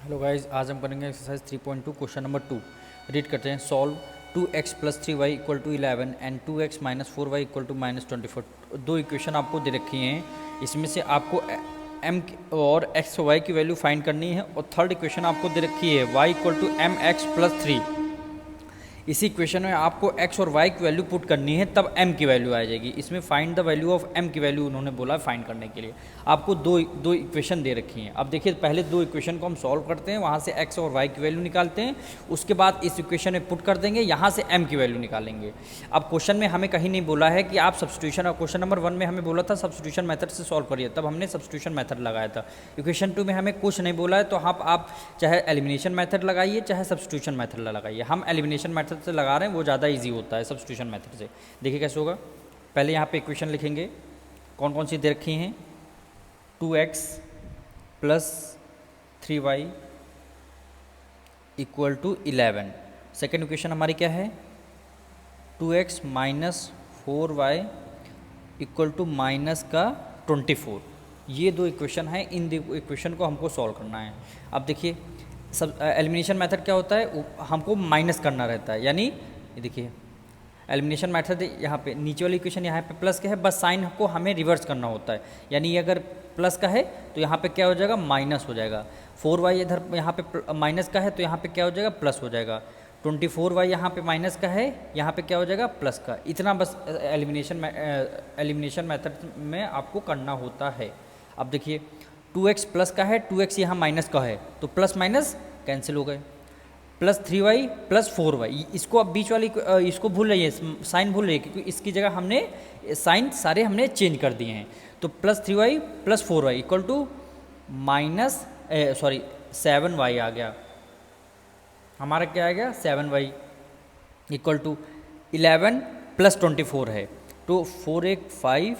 Hello guys, आज हम करेंगे एक्सरसाइज 3.2 क्वेश्चन नंबर 2। रीड करते हैं। Solve 2x + 3y = 11 and 2x - 4y = -24। दो इक्वेशन आपको दे रखी हैं, इसमें से आपको m और x y की वैल्यू फाइंड करनी है। और थर्ड इक्वेशन आपको दे रखी है y = mx + 3। इसी इक्वेशन में आपको x और y की वैल्यू पुट करनी है, तब m की वैल्यू आ जाएगी। इसमें find the value of m की वैल्यू उन्होंने बोला फाइंड करने के लिए। आपको दो इक्वेशन दे रखी हैं। अब देखिए, पहले दो इक्वेशन को हम सॉल्व करते हैं, वहाँ से x और y की वैल्यू निकालते हैं, उसके बाद इस इक्वेशन में पुट कर देंगे, यहाँ से m की वैल्यू निकालेंगे। अब क्वेश्चन में हमें कहीं नहीं बोला है कि आप सब्स्टिट्यूशन, और क्वेश्चन नंबर 1 में हमें बोला था सब्स्टिट्यूशन मेथड से सॉल्व करिए, तब हमने सब्स्टिट्यूशन मेथड लगाया था। इक्वेशन 2 में हमें कुछ नहीं बोला है, तो आप चाहे एलिमिनेशन मेथड लगाइए चाहे सब्स्टिट्यूशन मेथड लगाइए। हम एलिमिनेशन मेथड से लगा रहे हैं, वो ज़्यादा इजी होता है सब्स्टिट्यूशन मेथड से। देखिए कैसे होगा। पहले यहाँ पे इक्वेशन लिखेंगे, कौन कौन सी दे रखी हैं। 2x + 3y = 11। सेकेंड इक्वेशन हमारी क्या है, 2x - 4y = -24। ये दो इक्वेशन है, इन दो इक्वेशन को हमको सॉल्व करना है। अब देखिए, सब एलिमिनेशन मेथड क्या होता है, हमको माइनस करना रहता है। यानी ये देखिए, एलिमिनेशन मेथड यहाँ पे नीचे वाली इक्वेशन यहाँ पे प्लस का है, बस साइन को हमें रिवर्स करना होता है। यानी ये अगर प्लस का है तो यहाँ पे क्या हो जाएगा, माइनस हो जाएगा। 4y इधर यहाँ पे माइनस का है तो यहाँ पे क्या हो जाएगा, प्लस हो जाएगा। 24y यहाँ पे माइनस का है, यहाँ पे क्या हो जाएगा, प्लस का। इतना बस एलिमिनेशन मेथड में आपको करना होता है। अब देखिए, 2x प्लस का है, 2x यहाँ माइनस का है, तो प्लस माइनस कैंसिल हो गए। +3y + 4y, इसको अब बीच वाली इसको भूल रही है, साइन भूल रही है, क्योंकि इसकी जगह हमने साइन सारे हमने चेंज कर दिए हैं। तो +3y + 4y = 7y आ गया। हमारा क्या आ गया, 7y = 11 + 24 है, तो 4 एक 5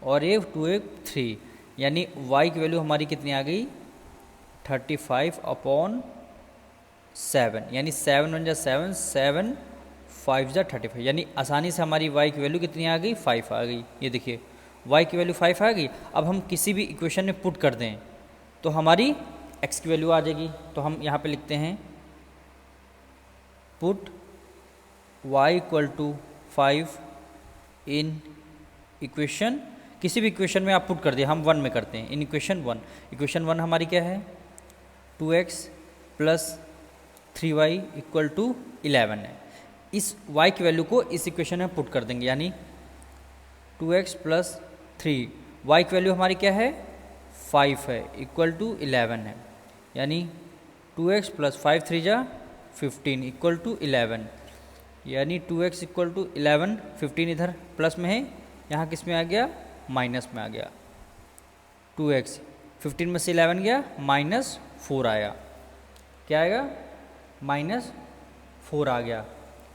और 2 एक 3, यानी y की वैल्यू हमारी कितनी आ गई, 35/7। यानी 7 × 1 = 7, 7 × 5 = 35। यानी आसानी से हमारी y की वैल्यू कितनी आ गई, 5 आ गई। ये देखिए, y की वैल्यू 5 आ गई। अब हम किसी भी इक्वेशन में पुट कर दें तो हमारी x की वैल्यू आ जाएगी। तो हम यहाँ पे लिखते हैं, पुट y = 5 इन इक्वेशन, किसी भी इक्वेशन में आप पुट कर दिए, हम 1 में करते हैं, इन इक्वेशन 1। इक्वेशन 1 हमारी क्या है, 2x + 3y = 11 है। इस y की वैल्यू को इस इक्वेशन में पुट कर देंगे, यानी 2x + 3, y की वैल्यू हमारी क्या है, 5 है, = 11 है। यानी 2x + 5 3 = 15 = 11। यानी 2x = 11, 15 इधर प्लस में है, यहाँ किस में आ गया, माइनस में आ गया। 2x 15 में से 11 गया, -4 आया। क्या आएगा, -4 आ गया।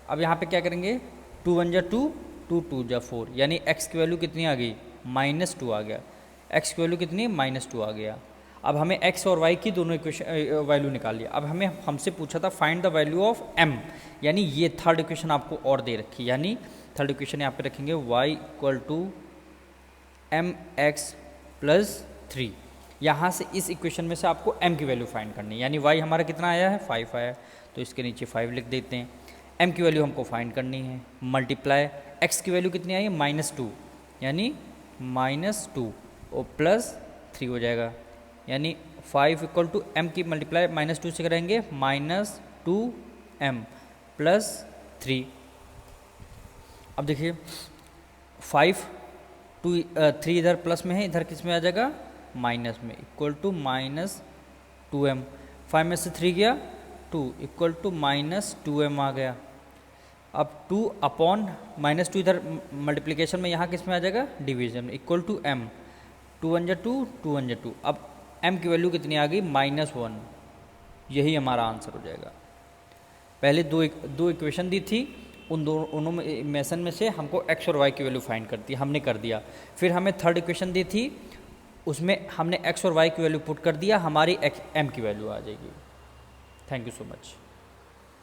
अब यहाँ पे क्या करेंगे, 2 × 1 = 2, 2 × 2 = 4, यानी x की वैल्यू कितनी आ गई, -2 आ गया। x की वैल्यू कितनी, -2 आ गया। अब हमें x और y की दोनों इक्वेशन वैल्यू निकाल लिया। अब हमसे पूछा था find the value of m, यानी ये थर्ड इक्वेशन आपको और दे रखी। यानी थर्ड इक्वेशन यहाँ पे रखेंगे, y = mx + 3। यहाँ से इस इक्वेशन में से आपको m की वैल्यू फाइंड करनी है। यानी y हमारा कितना आया है, 5 आया, तो इसके नीचे 5 लिख देते हैं। m की वैल्यू हमको फाइंड करनी है, मल्टीप्लाई x की वैल्यू कितनी आई है, -2, यानी -2 और +3 हो जाएगा। यानी 5 = m की मल्टीप्लाई -2 से करेंगे, -2m + 3। अब देखिए, 5 3 इधर प्लस में है, इधर किस में आ जाएगा, माइनस में, = -2m। 5 में से 3 गया, 2 = -2m आ गया। अब 2/-2 इधर मल्टीप्लिकेशन में, यहाँ किस में आ जाएगा, डिवीजन में, =m। 2 × 1 = 2, 2 × 1 = 2। अब m की वैल्यू कितनी आ गई, -1। यही हमारा आंसर हो जाएगा। पहले दो इक्वेशन दी थी, उन दोनों में से हमको x और y की वैल्यू फाइंड करती, हमने कर दिया। फिर हमें थर्ड इक्वेशन दी थी, उसमें हमने x और y की वैल्यू पुट कर दिया, हमारी m की वैल्यू आ जाएगी। Thank you so much.